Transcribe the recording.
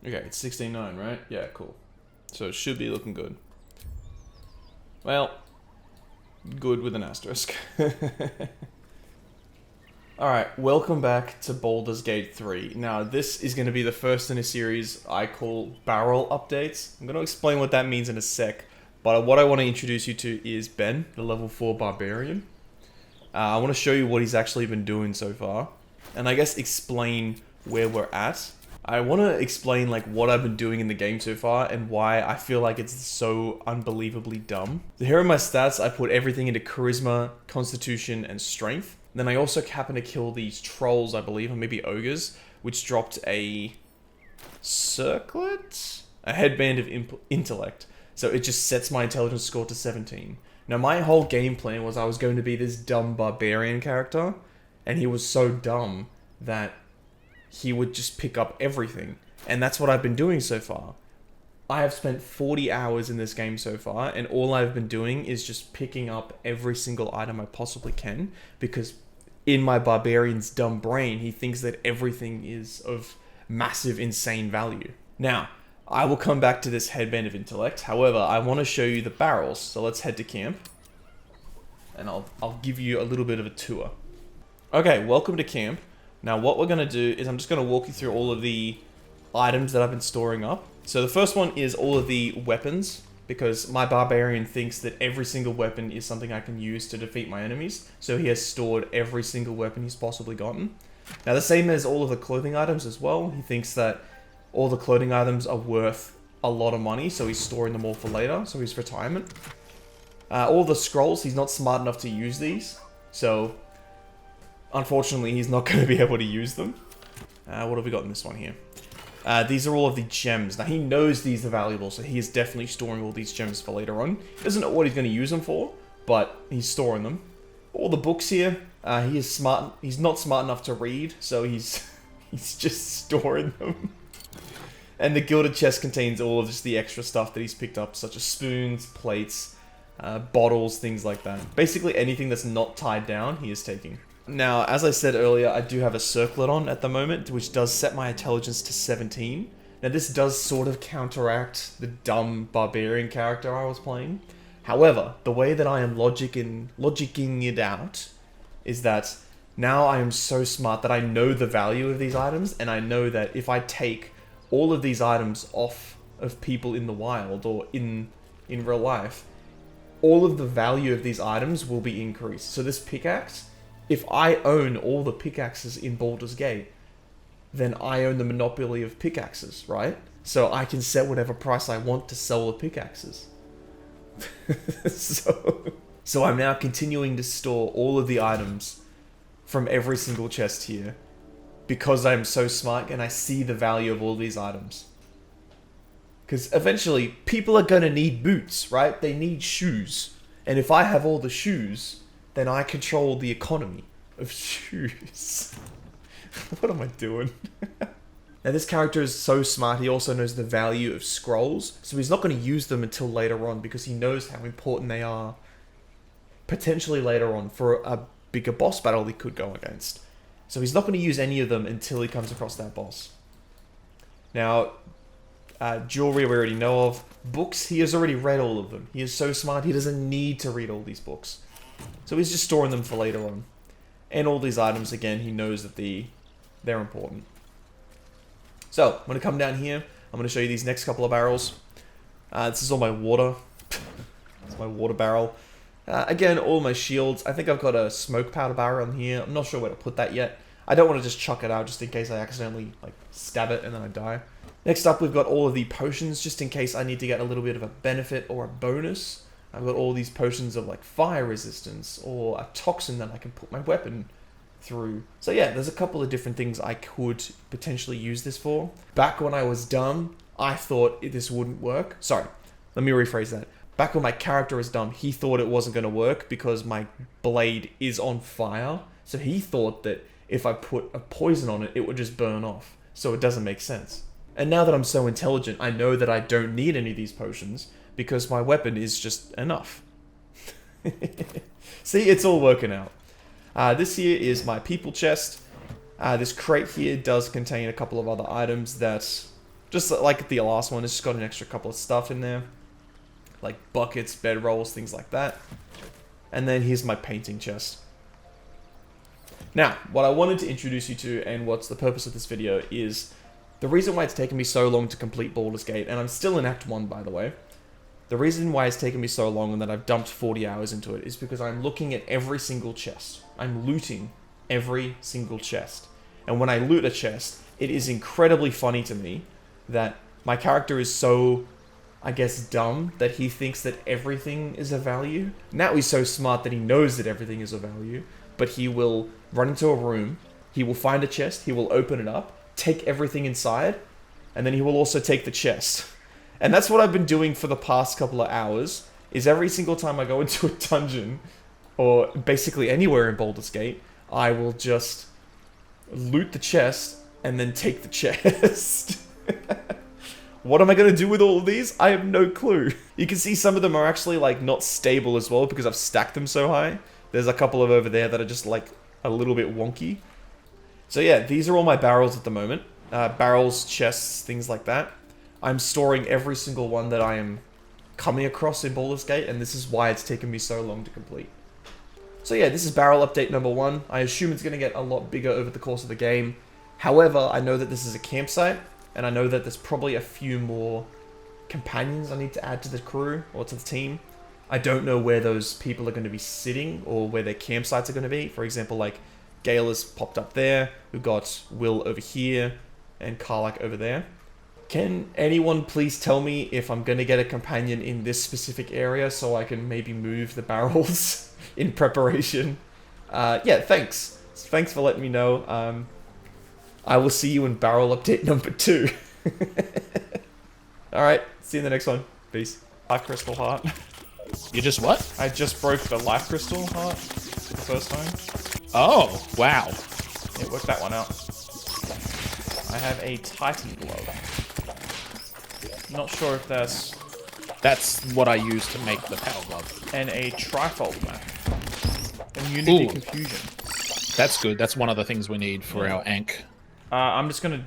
Okay, it's 16.9, right? Yeah, cool. So it should be looking good. Well, good with an asterisk. Alright, welcome back to Baldur's Gate 3. Now, this is going to be the first in a series I call barrel updates. I'm going to explain what that means in a sec, but what I want to introduce you to is Ben, the level 4 barbarian. I want to show you what he's actually been doing so far, and I guess explain where we're at. I want to explain like what I've been doing in the game so far and why I feel like it's so unbelievably dumb. So here are my stats. I put everything into charisma, constitution, and strength. Then I also happen to kill these trolls, I believe, or maybe ogres, which dropped a circlet? A headband of intellect. So it just sets my intelligence score to 17. Now my whole game plan was I was going to be this dumb barbarian character, and he was so dumb that he would just pick up everything. And that's what I've been doing so far. I have spent 40 hours in this game so far, and all I've been doing is just picking up every single item I possibly can, because in my barbarian's dumb brain, he thinks that everything is of massive, insane value. Now, I will come back to this headband of intellect. However, I want to show you the barrels, so let's head to camp, and I'll give you a little bit of a tour. Okay, welcome to camp. Now, what we're going to do is I'm just going to walk you through all of the items that I've been storing up. So the first one is all of the weapons, because my barbarian thinks that every single weapon is something I can use to defeat my enemies. So he has stored every single weapon he's possibly gotten. Now the same as all of the clothing items as well. He thinks that all the clothing items are worth a lot of money, so he's storing them all for later, so his retirement. All the scrolls, he's not smart enough to use these, so unfortunately he's not going to be able to use them. What have we got in this one here? These are all of the gems. Now, he knows these are valuable, so he is definitely storing all these gems for later on. He doesn't know what he's going to use them for, but he's storing them. All the books here, he is smart. He's not smart enough to read, so he's just storing them. And the gilded chest contains all of just the extra stuff that he's picked up, such as spoons, plates, bottles, things like that. Basically, anything that's not tied down, he is taking. Now, as I said earlier, I do have a circlet on at the moment, which does set my intelligence to 17. Now, this does sort of counteract the dumb barbarian character I was playing. However, the way that I am logicking it out is that now I am so smart that I know the value of these items, and I know that if I take all of these items off of people in the wild or in real life, all of the value of these items will be increased. So this pickaxe, if I own all the pickaxes in Baldur's Gate, then I own the monopoly of pickaxes, right? So I can set whatever price I want to sell the pickaxes. So I'm now continuing to store all of the items from every single chest here, because I'm so smart and I see the value of all these items. Because eventually, people are going to need boots, right? They need shoes. And if I have all the shoes, then I control the economy of shoes. What am I doing? Now this character is so smart, he also knows the value of scrolls, so he's not going to use them until later on, because he knows how important they are potentially later on for a bigger boss battle he could go against. So he's not going to use any of them until he comes across that boss. Now, jewelry we already know of. Books, he has already read all of them. He is so smart, he doesn't need to read all these books. So he's just storing them for later on. And all these items, again, he knows that they're important. So, I'm going to come down here. I'm going to show you these next couple of barrels. This is all my water. It's my water barrel. Again, all my shields. I think I've got a smoke powder barrel in here. I'm not sure where to put that yet. I don't want to just chuck it out just in case I accidentally stab it and then I die. Next up, we've got all of the potions, just in case I need to get a little bit of a benefit or a bonus. I've got all these potions of fire resistance or a toxin that I can put my weapon through. So yeah, there's a couple of different things I could potentially use this for. Back when I was dumb, I thought this wouldn't work. Sorry, let me rephrase that. Back when my character was dumb, he thought it wasn't going to work because my blade is on fire. So he thought that if I put a poison on it, it would just burn off. So it doesn't make sense. And now that I'm so intelligent, I know that I don't need any of these potions because my weapon is just enough. See, it's all working out. This here is my people chest. This crate here does contain a couple of other items that Just like the last one, it's just got an extra couple of stuff in there. Like buckets, bedrolls, things like that. And then here's my painting chest. Now, what I wanted to introduce you to, and what's the purpose of this video, is the reason why it's taken me so long to complete Baldur's Gate, and I'm still in Act 1, by the way. The reason why it's taken me so long and that I've dumped 40 hours into it is because I'm looking at every single chest. I'm looting every single chest. And when I loot a chest, it is incredibly funny to me that my character is so, I guess, dumb that he thinks that everything is of value. Now he's so smart that he knows that everything is of value, but he will run into a room, he will find a chest, he will open it up, take everything inside, and then he will also take the chest. And that's what I've been doing for the past couple of hours, is every single time I go into a dungeon, or basically anywhere in Baldur's Gate, I will just loot the chest and then take the chest. What am I going to do with all of these? I have no clue. You can see some of them are actually like not stable as well because I've stacked them so high. There's a couple of over there that are just like a little bit wonky. So yeah, these are all my barrels at the moment. Barrels, chests, things like that. I'm storing every single one that I am coming across in Baldur's Gate, and this is why it's taken me so long to complete. So yeah, this is barrel update number 1. I assume it's going to get a lot bigger over the course of the game. However, I know that this is a campsite, and I know that there's probably a few more companions I need to add to the crew, or to the team. I don't know where those people are going to be sitting, or where their campsites are going to be. For example, like, Gale has popped up there, we've got Will over here, and Karlak over there. Can anyone please tell me if I'm going to get a companion in this specific area so I can maybe move the barrels in preparation? Yeah, thanks. Thanks for letting me know. I will see you in barrel update number 2. Alright, see you in the next one. Peace. Life crystal heart. You just what? I just broke the life crystal heart for the first time. Oh, wow. Yeah, work that one out. I have a Titan glove. Not sure if that's... That's what I use to make the power glove. And a trifold map. Immunity Ooh. confusion. That's good. That's one of the things we need for our Ankh. I'm just gonna